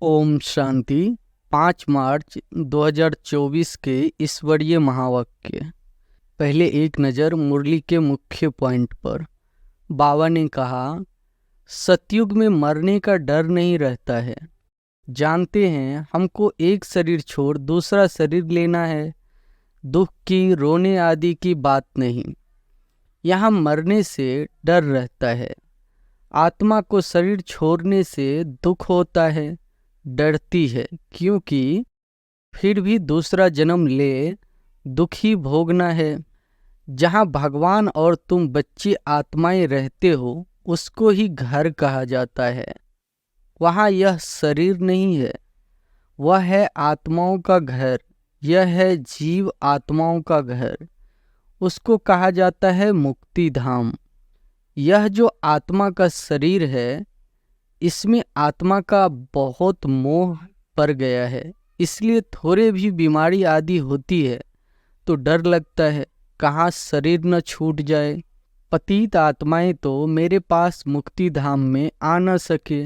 ओम शांति। 5 मार्च 2024 के ईश्वरीय महावाक्य। पहले एक नज़र मुरली के मुख्य पॉइंट पर। बाबा ने कहा, सतयुग में मरने का डर नहीं रहता है। जानते हैं हमको एक शरीर छोड़ दूसरा शरीर लेना है। दुख की, रोने आदि की बात नहीं। यहाँ मरने से डर रहता है। आत्मा को शरीर छोड़ने से दुख होता है, डरती है, क्योंकि फिर भी दूसरा जन्म ले दुख ही भोगना है। जहाँ भगवान और तुम बच्चे आत्माएं रहते हो उसको ही घर कहा जाता है। वहाँ यह शरीर नहीं है, वह है आत्माओं का घर। यह है जीव आत्माओं का घर। उसको कहा जाता है मुक्ति धाम। यह जो आत्मा का शरीर है, इसमें आत्मा का बहुत मोह पड़ गया है, इसलिए थोड़े भी बीमारी आदि होती है तो डर लगता है कहाँ शरीर न छूट जाए। पतित आत्माएं तो मेरे पास मुक्ति धाम में आ न सके।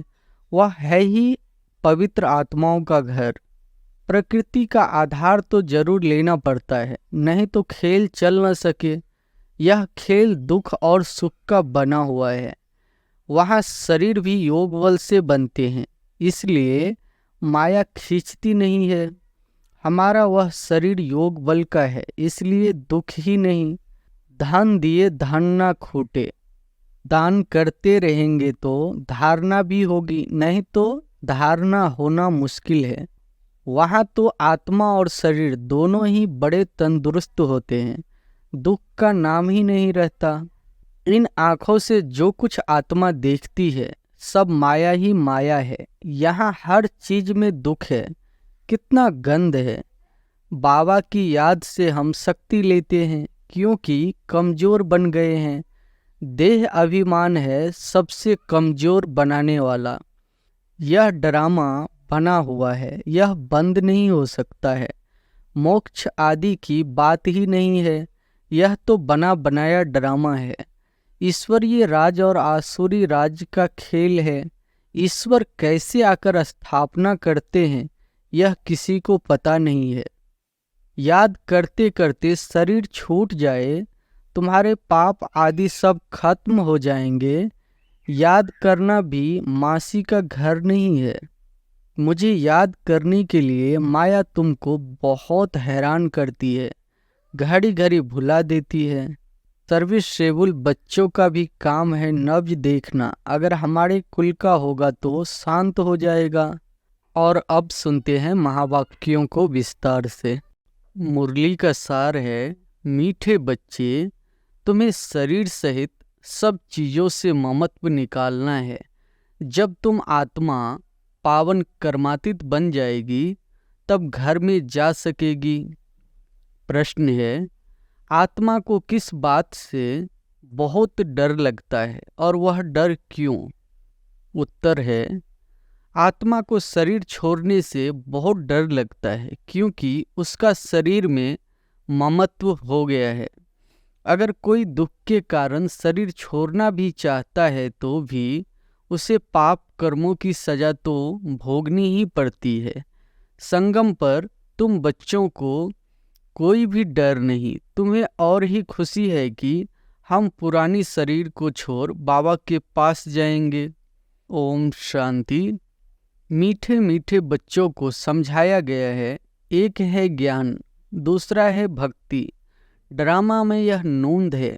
वह है ही पवित्र आत्माओं का घर। प्रकृति का आधार तो जरूर लेना पड़ता है, नहीं तो खेल चल न सके। यह खेल दुख और सुख का बना हुआ है। वहाँ शरीर भी योग बल से बनते हैं, इसलिए माया खींचती नहीं है। हमारा वह शरीर योग बल का है, इसलिए दुख ही नहीं। धन दिए धन ना खूटे। दान करते रहेंगे तो धारणा भी होगी, नहीं तो धारणा होना मुश्किल है। वहाँ तो आत्मा और शरीर दोनों ही बड़े तंदुरुस्त होते हैं, दुख का नाम ही नहीं रहता। इन आँखों से जो कुछ आत्मा देखती है सब माया ही माया है। यहाँ हर चीज में दुख है। कितना गंध है। बाबा की याद से हम शक्ति लेते हैं, क्योंकि कमजोर बन गए हैं। देह अभिमान है सबसे कमजोर बनाने वाला। यह ड्रामा बना हुआ है, यह बंद नहीं हो सकता है। मोक्ष आदि की बात ही नहीं है, यह तो बना बनाया ड्रामा है। ईश्वरीय राज और आसुरी राज का खेल है। ईश्वर कैसे आकर स्थापना करते हैं यह किसी को पता नहीं है। याद करते करते शरीर छूट जाए, तुम्हारे पाप आदि सब खत्म हो जाएंगे। याद करना भी मासी का घर नहीं है। मुझे याद करने के लिए माया तुमको बहुत हैरान करती है, घड़ी घड़ी भुला देती है। सर्विसेबल बच्चों का भी काम है नब्ज देखना। अगर हमारे कुल का होगा तो शांत हो जाएगा। और अब सुनते हैं महावाक्यों को विस्तार से। मुरली का सार है, मीठे बच्चे, तुम्हें शरीर सहित सब चीज़ों से ममत्व निकालना है। जब तुम आत्मा पावन कर्मातीत बन जाएगी तब घर में जा सकेगी। प्रश्न है, आत्मा को किस बात से बहुत डर लगता है और वह डर क्यों? उत्तर है, आत्मा को शरीर छोड़ने से बहुत डर लगता है, क्योंकि उसका शरीर में ममत्व हो गया है। अगर कोई दुख के कारण शरीर छोड़ना भी चाहता है तो भी उसे पाप कर्मों की सजा तो भोगनी ही पड़ती है। संगम पर तुम बच्चों को कोई भी डर नहीं, तुम्हें और ही खुशी है कि हम पुरानी शरीर को छोड़ बाबा के पास जाएंगे। ओम शांति। मीठे मीठे बच्चों को समझाया गया है, एक है ज्ञान, दूसरा है भक्ति। ड्रामा में यह नूंद है।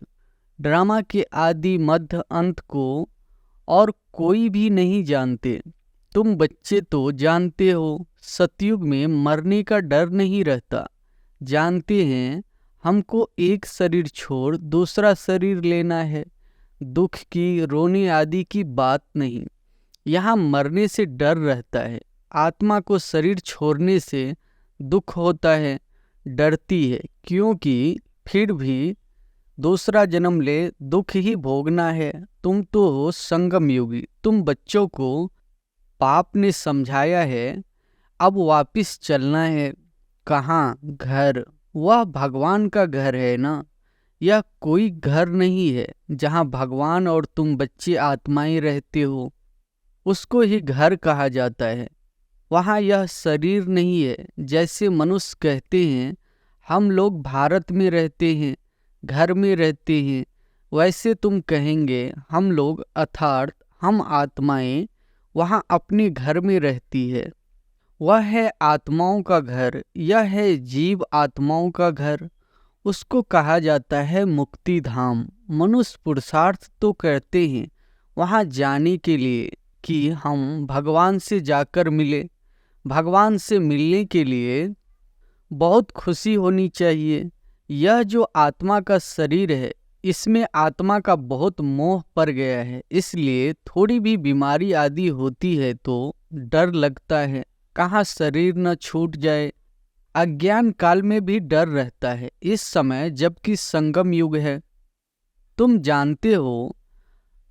ड्रामा के आदि मध्य अंत को और कोई भी नहीं जानते। तुम बच्चे तो जानते हो, सतयुग में मरने का डर नहीं रहता। जानते हैं हमको एक शरीर छोड़ दूसरा शरीर लेना है। दुख की, रोने आदि की बात नहीं। यहाँ मरने से डर रहता है। आत्मा को शरीर छोड़ने से दुख होता है, डरती है, क्योंकि फिर भी दूसरा जन्म ले दुख ही भोगना है। तुम तो हो संगम योगी। तुम बच्चों को पाप ने समझाया है, अब वापिस चलना है। कहाँ? घर। वह भगवान का घर है ना। यह कोई घर नहीं है जहाँ भगवान और तुम बच्चे आत्माएं रहते हो। उसको ही घर कहा जाता है। वहाँ यह शरीर नहीं है। जैसे मनुष्य कहते हैं हम लोग भारत में रहते हैं, घर में रहते हैं, वैसे तुम कहेंगे हम लोग अर्थात हम आत्माएं वहाँ अपने घर में रहती है। वह है आत्माओं का घर, यह है जीव आत्माओं का घर। उसको कहा जाता है मुक्ति धाम। मनुष्य पुरुषार्थ तो करते हैं वहाँ जाने के लिए कि हम भगवान से जाकर मिले। भगवान से मिलने के लिए बहुत खुशी होनी चाहिए। यह जो आत्मा का शरीर है इसमें आत्मा का बहुत मोह पड़ गया है, इसलिए थोड़ी भी बीमारी आदि होती है तो डर लगता है कहाँ शरीर न छूट जाए। अज्ञान काल में भी डर रहता है, इस समय जबकि संगम युग है। तुम जानते हो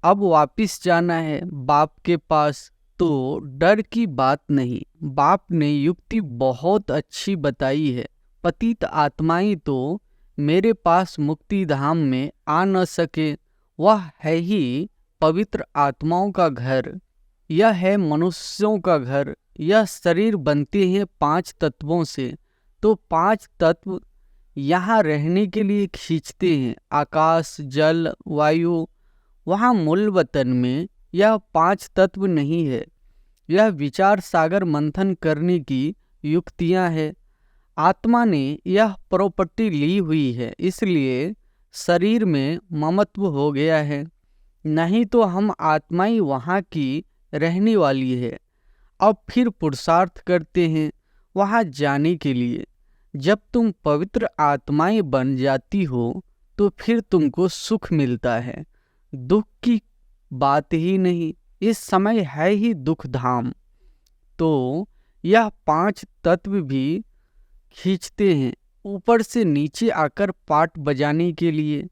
अब वापिस जाना है बाप के पास, तो डर की बात नहीं। बाप ने युक्ति बहुत अच्छी बताई है। पतित आत्माएं तो मेरे पास मुक्ति धाम में आ न सके, वह है ही पवित्र आत्माओं का घर। यह है मनुष्यों का घर। यह शरीर बनते हैं 5 तत्वों से, तो 5 तत्व यहाँ रहने के लिए खींचते हैं। आकाश, जल, वायु। वहाँ मूल वतन में यह 5 तत्व नहीं है। यह विचार सागर मंथन करने की युक्तियाँ है। आत्मा ने यह प्रॉपर्टी ली हुई है, इसलिए शरीर में ममत्व हो गया है। नहीं तो हम आत्माएं वहाँ की रहने वाली है। अब फिर पुरुषार्थ करते हैं वहाँ जाने के लिए। जब तुम पवित्र आत्माएं बन जाती हो तो फिर तुमको सुख मिलता है, दुख की बात ही नहीं। इस समय है ही दुख धाम। तो यह 5 तत्व भी खींचते हैं ऊपर से नीचे आकर पाठ बजाने के लिए।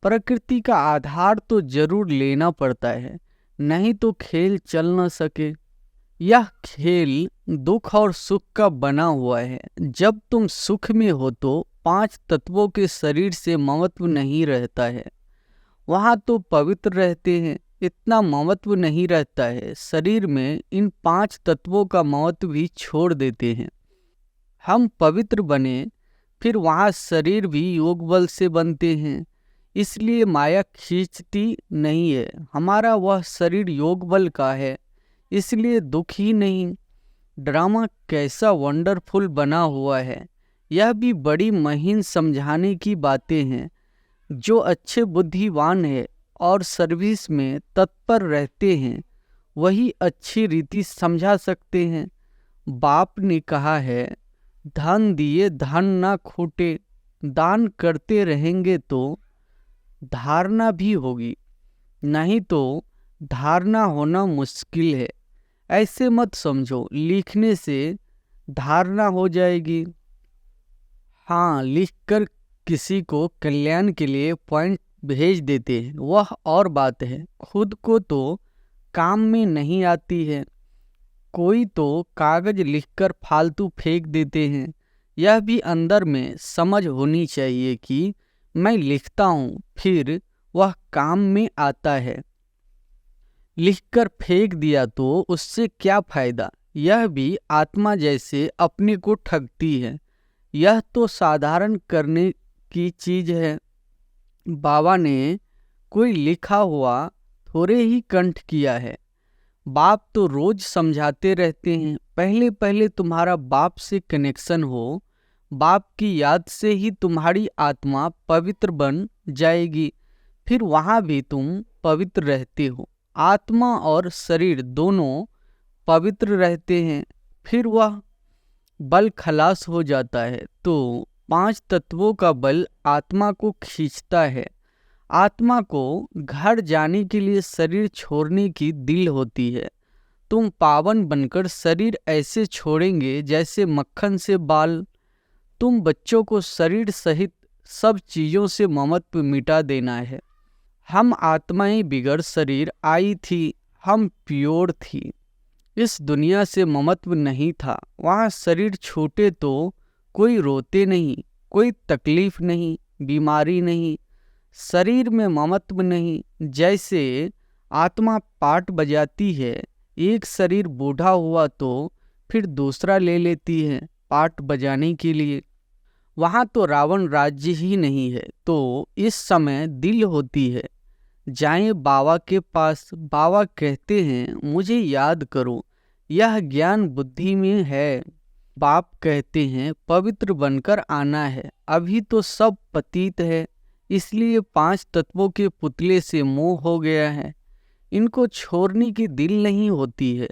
प्रकृति का आधार तो जरूर लेना पड़ता है, नहीं तो खेल चल न सके। यह खेल दुख और सुख का बना हुआ है। जब तुम सुख में हो तो 5 तत्वों के शरीर से ममत्व नहीं रहता है, वहाँ तो पवित्र रहते हैं, इतना ममत्व नहीं रहता है। शरीर में इन 5 तत्वों का ममत्व भी छोड़ देते हैं। हम पवित्र बने फिर वहाँ शरीर भी योग बल से बनते हैं, इसलिए माया खींचती नहीं है। हमारा वह शरीर योग बल का है, इसलिए दुख ही नहीं। ड्रामा कैसा वंडरफुल बना हुआ है। यह भी बड़ी महीन समझाने की बातें हैं। जो अच्छे बुद्धिवान है और सर्विस में तत्पर रहते हैं वही अच्छी रीति समझा सकते हैं। बाप ने कहा है धन दिए धन ना खूटे। दान करते रहेंगे तो धारणा भी होगी, नहीं तो धारणा होना मुश्किल है। ऐसे मत समझो लिखने से धारणा हो जाएगी। हाँ, लिखकर किसी को कल्याण के लिए पॉइंट भेज देते हैं वह और बात है, खुद को तो काम में नहीं आती है। कोई तो कागज लिखकर फालतू फेंक देते हैं। यह भी अंदर में समझ होनी चाहिए कि मैं लिखता हूँ, फिर वह काम में आता है। लिखकर फेंक दिया तो उससे क्या फायदा। यह भी आत्मा जैसे अपने को ठगती है। यह तो साधारण करने की चीज है। बाबा ने कोई लिखा हुआ थोड़े ही कंठ किया है। बाप तो रोज समझाते रहते हैं। पहले पहले तुम्हारा बाप से कनेक्शन हो, बाप की याद से ही तुम्हारी आत्मा पवित्र बन जाएगी, फिर वहाँ भी तुम पवित्र रहते हो। आत्मा और शरीर दोनों पवित्र रहते हैं, फिर वह बल खलास हो जाता है तो 5 तत्वों का बल आत्मा को खींचता है। आत्मा को घर जाने के लिए शरीर छोड़ने की दिल होती है। तुम पावन बनकर शरीर ऐसे छोड़ेंगे जैसे मक्खन से बाल। तुम बच्चों को शरीर सहित सब चीज़ों से ममत्व मिटा देना है। हम आत्माएं बिगड़ शरीर आई थी, हम प्योर थी। इस दुनिया से ममत्व नहीं था। वहाँ शरीर छूटे तो कोई रोते नहीं, कोई तकलीफ नहीं, बीमारी नहीं, शरीर में ममत्व नहीं। जैसे आत्मा पाठ बजाती है, एक शरीर बूढ़ा हुआ तो फिर दूसरा ले लेती है पाट बजाने के लिए। वहाँ तो रावण राज्य ही नहीं है, तो इस समय दिल होती है जाएं बाबा के पास। बाबा कहते हैं मुझे याद करो, यह ज्ञान बुद्धि में है। बाप कहते हैं पवित्र बनकर आना है, अभी तो सब पतित है, इसलिए 5 तत्वों के पुतले से मोह हो गया है, इनको छोड़ने की दिल नहीं होती है।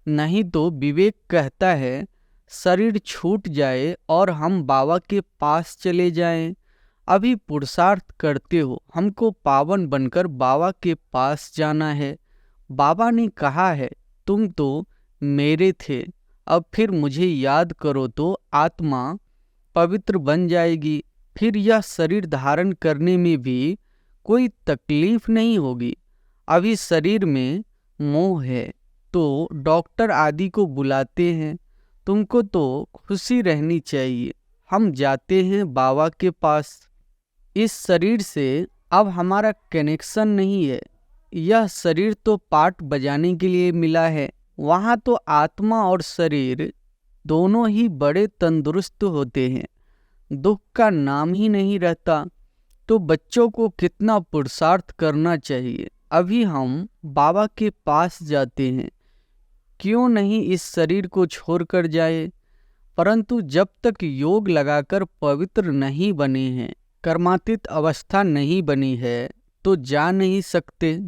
नहीं तो विवेक कहता है शरीर छूट जाए और हम बाबा के पास चले जाएं। अभी पुरुषार्थ करते हो, हमको पावन बनकर बाबा के पास जाना है। बाबा ने कहा है तुम तो मेरे थे, अब फिर मुझे याद करो तो आत्मा पवित्र बन जाएगी, फिर यह शरीर धारण करने में भी कोई तकलीफ नहीं होगी। अभी शरीर में मोह है तो डॉक्टर आदि को बुलाते हैं, तुमको तो खुशी रहनी चाहिए। हम जाते हैं बाबा के पास। इस शरीर से अब हमारा कनेक्शन नहीं है, यह शरीर तो पाठ बजाने के लिए मिला है। वहाँ तो आत्मा और शरीर दोनों ही बड़े तंदुरुस्त होते हैं, दुख का नाम ही नहीं रहता। तो बच्चों को कितना पुरुषार्थ करना चाहिए। अभी हम बाबा के पास जाते हैं, क्यों नहीं इस शरीर को छोड़कर जाए। परंतु जब तक योग लगाकर पवित्र नहीं बने हैं, कर्मातीत अवस्था नहीं बनी है, तो जा नहीं सकते।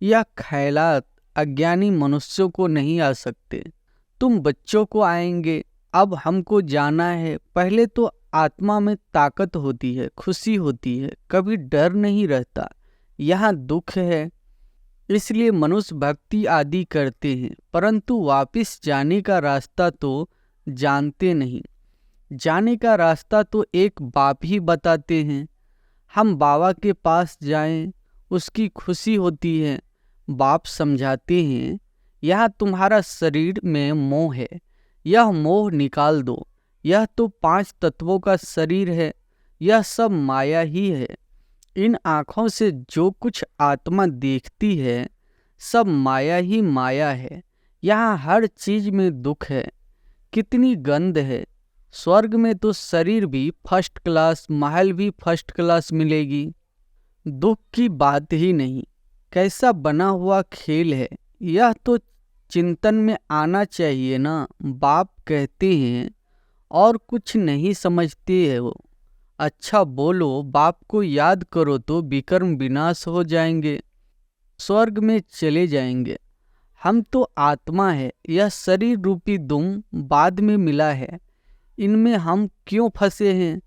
यह ख्यालात अज्ञानी मनुष्यों को नहीं आ सकते। तुम बच्चों को आएंगे, अब हमको जाना है। पहले तो आत्मा में ताकत होती है, खुशी होती है, कभी डर नहीं रहता। यहाँ दुख है, इसलिए मनुष्य भक्ति आदि करते हैं, परंतु वापिस जाने का रास्ता तो जानते नहीं। जाने का रास्ता तो एक बाप ही बताते हैं। हम बाबा के पास जाएं, उसकी खुशी होती है। बाप समझाते हैं यह तुम्हारा शरीर में मोह है, यह मोह निकाल दो। यह तो 5 तत्वों का शरीर है, यह सब माया ही है। इन आँखों से जो कुछ आत्मा देखती है सब माया ही माया है। यहाँ हर चीज में दुख है, कितनी गंध है। स्वर्ग में तो शरीर भी फर्स्ट क्लास, महल भी फर्स्ट क्लास मिलेगी, दुख की बात ही नहीं। कैसा बना हुआ खेल है, यह तो चिंतन में आना चाहिए ना। बाप कहते हैं और कुछ नहीं समझते है वो। अच्छा बोलो, बाप को याद करो तो विकर्म विनाश हो जाएंगे, स्वर्ग में चले जाएंगे। हम तो आत्मा है, यह शरीर रूपी दुम बाद में मिला है, इनमें हम क्यों फंसे हैं।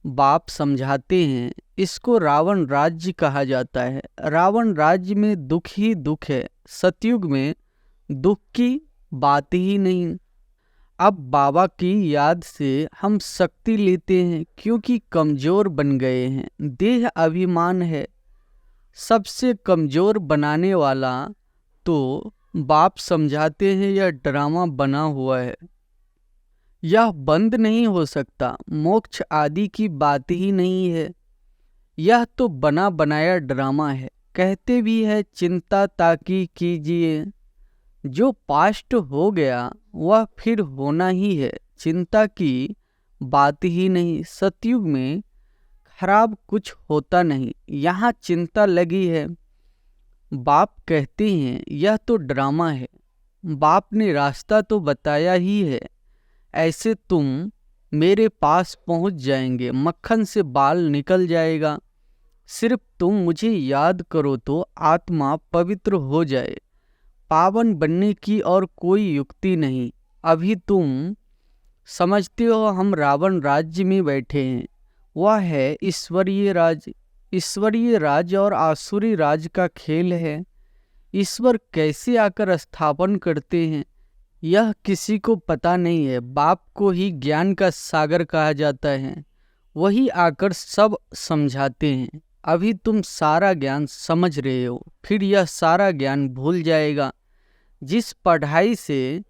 बाप समझाते हैं इसको रावण राज्य कहा जाता है। रावण राज्य में दुख ही दुख है, सतयुग में दुख की बात ही नहीं। अब बाबा की याद से हम शक्ति लेते हैं, क्योंकि कमजोर बन गए हैं। देह अभिमान है, सबसे कमजोर बनाने वाला। तो बाप समझाते हैं यह ड्रामा बना हुआ है, यह बंद नहीं हो सकता। मोक्ष आदि की बात ही नहीं है, यह तो बना बनाया ड्रामा है। कहते भी है चिंता ताकि कीजिए, जो पास्ट हो गया वह फिर होना ही है, चिंता की बात ही नहीं। सतयुग में खराब कुछ होता नहीं, यहाँ चिंता लगी है। बाप कहते हैं यह तो ड्रामा है, बाप ने रास्ता तो बताया ही है। ऐसे तुम मेरे पास पहुंच जाएंगे, मक्खन से बाल निकल जाएगा। सिर्फ तुम मुझे याद करो तो आत्मा पवित्र हो जाए। पावन बनने की और कोई युक्ति नहीं। अभी तुम समझते हो हम रावण राज्य में बैठे हैं, वह है ईश्वरीय राज। ईश्वरीय राज और आसुरी राज का खेल है। ईश्वर कैसे आकर स्थापन करते हैं यह किसी को पता नहीं है। बाप को ही ज्ञान का सागर कहा जाता है, वही आकर सब समझाते हैं। अभी तुम सारा ज्ञान समझ रहे हो, फिर यह सारा ज्ञान भूल जाएगा। जिस पढ़ाई से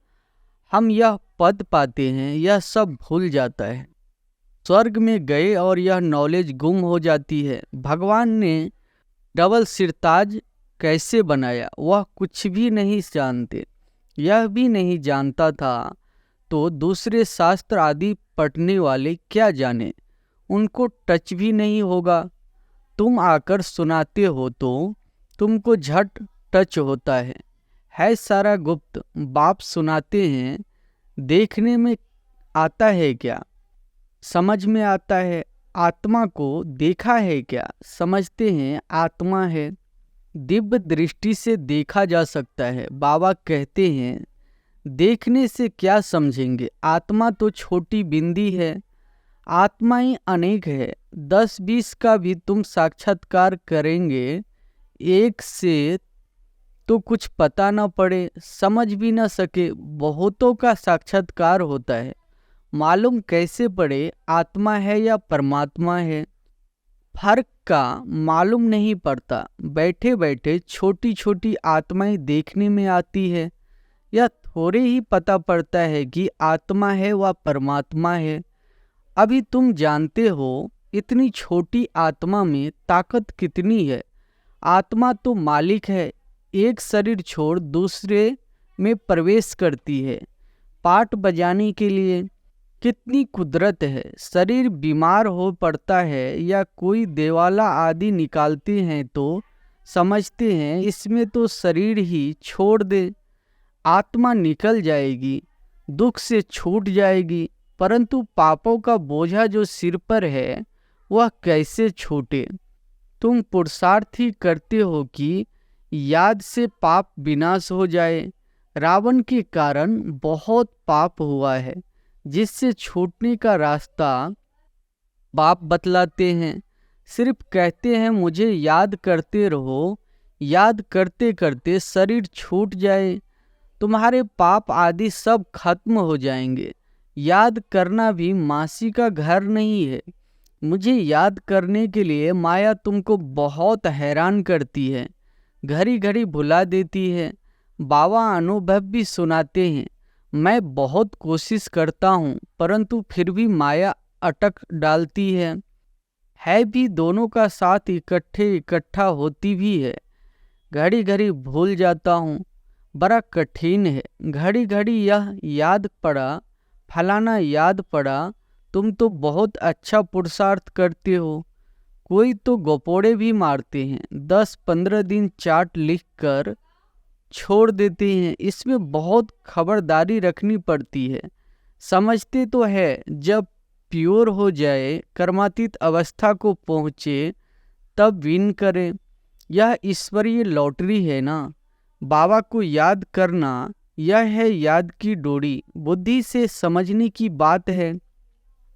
हम यह पद पाते हैं यह सब भूल जाता है। स्वर्ग में गए और यह नॉलेज गुम हो जाती है। भगवान ने डबल सिरताज कैसे बनाया वह कुछ भी नहीं जानते। यह भी नहीं जानता था तो दूसरे शास्त्र आदि पढ़ने वाले क्या जाने, उनको टच भी नहीं होगा। तुम आकर सुनाते हो तो तुमको झट टच होता है सारा गुप्त। बाप सुनाते हैं, देखने में आता है क्या, समझ में आता है। आत्मा को देखा है क्या, समझते हैं आत्मा है। दिव्य दृष्टि से देखा जा सकता है। बाबा कहते हैं, देखने से क्या समझेंगे, आत्मा तो छोटी बिंदी है। आत्मा ही अनेक है। 10-20 का भी तुम साक्षात्कार करेंगे, एक से तो कुछ पता न पड़े, समझ भी न सके। बहुतों का साक्षात्कार होता है, मालूम कैसे पड़े आत्मा है या परमात्मा है। फर्क का मालूम नहीं पड़ता। बैठे बैठे छोटी छोटी आत्माएं देखने में आती है, या थोड़े ही पता पड़ता है कि आत्मा है व परमात्मा है। अभी तुम जानते हो इतनी छोटी आत्मा में ताकत कितनी है। आत्मा तो मालिक है, एक शरीर छोड़ दूसरे में प्रवेश करती है पाठ बजाने के लिए। कितनी कुदरत है। शरीर बीमार हो पड़ता है या कोई देवाला आदि निकालते हैं तो समझते हैं इसमें तो शरीर ही छोड़ दे, आत्मा निकल जाएगी, दुख से छूट जाएगी। परंतु पापों का बोझा जो सिर पर है वह कैसे छूटे। तुम पुरुषार्थ ही करते हो कि याद से पाप विनाश हो जाए। रावण के कारण बहुत पाप हुआ है, जिससे छूटने का रास्ता बाप बतलाते हैं। सिर्फ कहते हैं मुझे याद करते रहो, याद करते करते शरीर छूट जाए, तुम्हारे पाप आदि सब खत्म हो जाएंगे। याद करना भी मासी का घर नहीं है। मुझे याद करने के लिए माया तुमको बहुत हैरान करती है, घड़ी घड़ी भुला देती है। बाबा अनुभव भी सुनाते हैं, मैं बहुत कोशिश करता हूँ परंतु फिर भी माया अटक डालती है भी दोनों का साथ इकट्ठा होती भी है। घड़ी घड़ी भूल जाता हूँ, बड़ा कठिन है। घड़ी घड़ी यह याद पड़ा, फलाना याद पड़ा। तुम तो बहुत अच्छा पुरुषार्थ करते हो। कोई तो गपोड़े भी मारते हैं, 10-15 दिन चार्ट लिख कर छोड़ देते हैं। इसमें बहुत खबरदारी रखनी पड़ती है। समझते तो है जब प्योर हो जाए, कर्मातीत अवस्था को पहुँचे, तब विन करें। यह ईश्वरीय लॉटरी है ना। बाबा को याद करना यह है याद की डोरी। बुद्धि से समझने की बात है।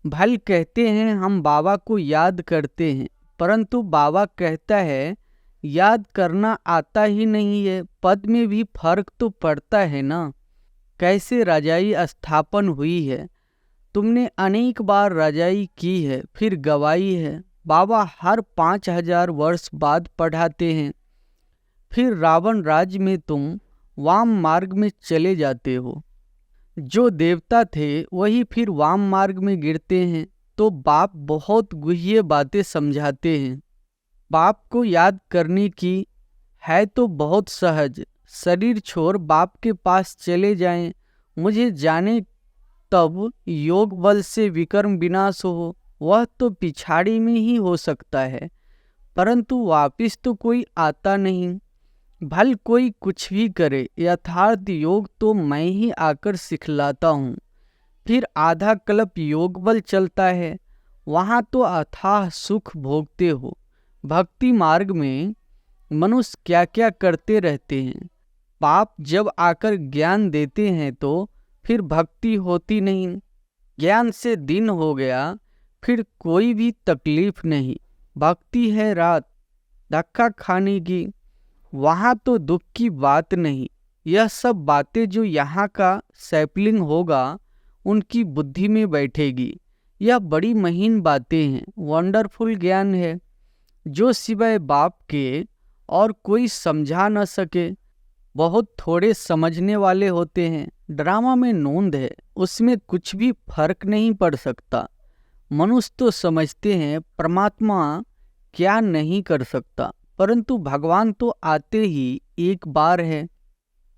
भल कहते हैं हम बाबा को याद करते हैं, परंतु बाबा कहता है याद करना आता ही नहीं है। पद में भी फर्क तो पड़ता है ना। कैसे रजाई स्थापन हुई है, तुमने अनेक बार रजाई की है फिर गवाई है। बाबा हर 5000 वर्ष बाद पढ़ाते हैं। फिर रावण राज्य में तुम वाम मार्ग में चले जाते हो। जो देवता थे वही फिर वाम मार्ग में गिरते हैं। तो बाप बहुत गुह्य बातें समझाते हैं। बाप को याद करने की है तो बहुत सहज, शरीर छोड़ बाप के पास चले जाएं। मुझे जाने तब योग बल से विकर्म विनाश हो, वह तो पिछाड़ी में ही हो सकता है, परंतु वापिस तो कोई आता नहीं। भल कोई कुछ भी करे, यथार्थ योग तो मैं ही आकर सिखलाता हूँ। फिर आधा कल्प योग बल चलता है, वहाँ तो अथाह सुख भोगते हो। भक्ति मार्ग में मनुष्य क्या क्या करते रहते हैं। पाप जब आकर ज्ञान देते हैं तो फिर भक्ति होती नहीं। ज्ञान से दिन हो गया, फिर कोई भी तकलीफ नहीं। भक्ति है रात धक्का खाने की, वहाँ तो दुख की बात नहीं। यह सब बातें जो यहाँ का सैपलिंग होगा उनकी बुद्धि में बैठेगी। यह बड़ी महीन बातें हैं, वंडरफुल ज्ञान है जो सिवाय बाप के और कोई समझा न सके। बहुत थोड़े समझने वाले होते हैं। ड्रामा में नोंद है, उसमें कुछ भी फर्क नहीं पड़ सकता। मनुष्य तो समझते हैं परमात्मा क्या नहीं कर सकता, परंतु भगवान तो आते ही एक बार है,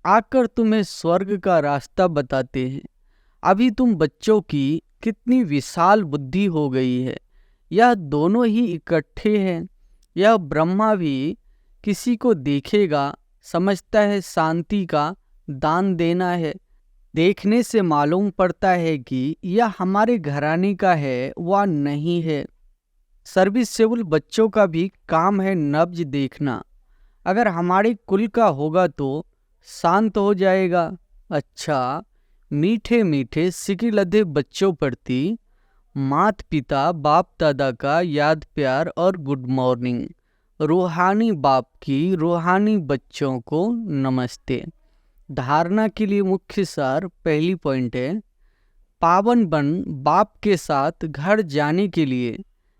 आकर तुम्हें स्वर्ग का रास्ता बताते हैं। अभी तुम बच्चों की कितनी विशाल बुद्धि हो गई है। यह दोनों ही इकट्ठे हैं। यह ब्रह्मा भी किसी को देखेगा, समझता है शांति का दान देना है। देखने से मालूम पड़ता है कि यह हमारे घराने का है व नहीं है। सर्विसेबल बच्चों का भी काम है नब्ज देखना। अगर हमारे कुल का होगा तो शांत हो जाएगा। अच्छा, मीठे मीठे सिकिलधे बच्चों प्रति माता पिता बाप दादा का याद प्यार और गुड मॉर्निंग। रूहानी बाप की रूहानी बच्चों को नमस्ते। धारणा के लिए मुख्य सार पहली पॉइंट है, पावन बन बाप के साथ घर जाने के लिए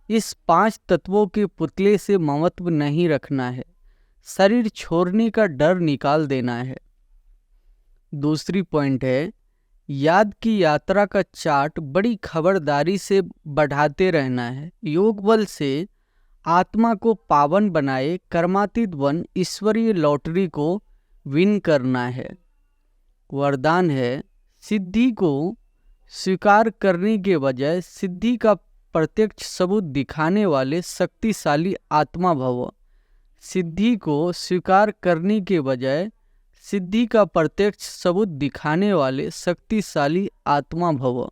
इस 5 तत्वों के पुतले से ममत्व नहीं रखना है, शरीर छोड़ने का डर निकाल देना है। दूसरी पॉइंट है, याद की यात्रा का चार्ट बड़ी खबरदारी से बढ़ाते रहना है। योग बल से आत्मा को पावन बनाए कर्मातीत बन ईश्वरीय लॉटरी को विन करना है। वरदान है, सिद्धि को स्वीकार करने के बजाय सिद्धि का प्रत्यक्ष सबूत दिखाने वाले शक्तिशाली आत्मा भव। सिद्धि को स्वीकार करने के बजाय सिद्धि का प्रत्यक्ष सबूत दिखाने वाले शक्तिशाली आत्मा भव।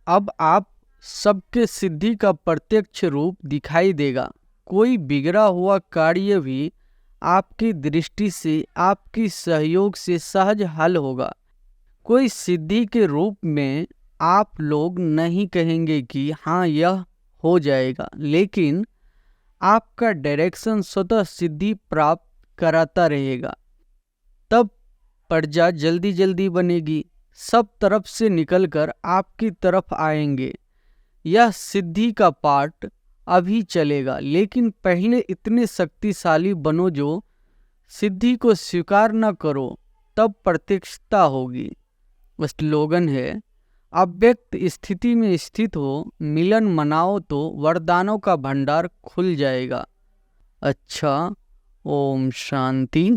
अब आप सबके सिद्धि का प्रत्यक्ष रूप दिखाई देगा। कोई बिगड़ा हुआ कार्य भी आपकी दृष्टि से, आपकी सहयोग से सहज हल होगा। कोई सिद्धि के रूप में आप लोग नहीं कहेंगे कि हाँ यह हो जाएगा, लेकिन आपका डायरेक्शन स्वतः सिद्धि प्राप्त कराता रहेगा। तब प्रजा जल्दी जल्दी बनेगी, सब तरफ से निकलकर आपकी तरफ आएंगे। यह सिद्धि का पाठ अभी चलेगा, लेकिन पहले इतने शक्तिशाली बनो जो सिद्धि को स्वीकार न करो, तब प्रत्यक्षता होगी। स्लोगन है, अव्यक्त स्थिति में स्थित हो, मिलन मनाओ तो वरदानों का भंडार खुल जाएगा। अच्छा, ओम शांति।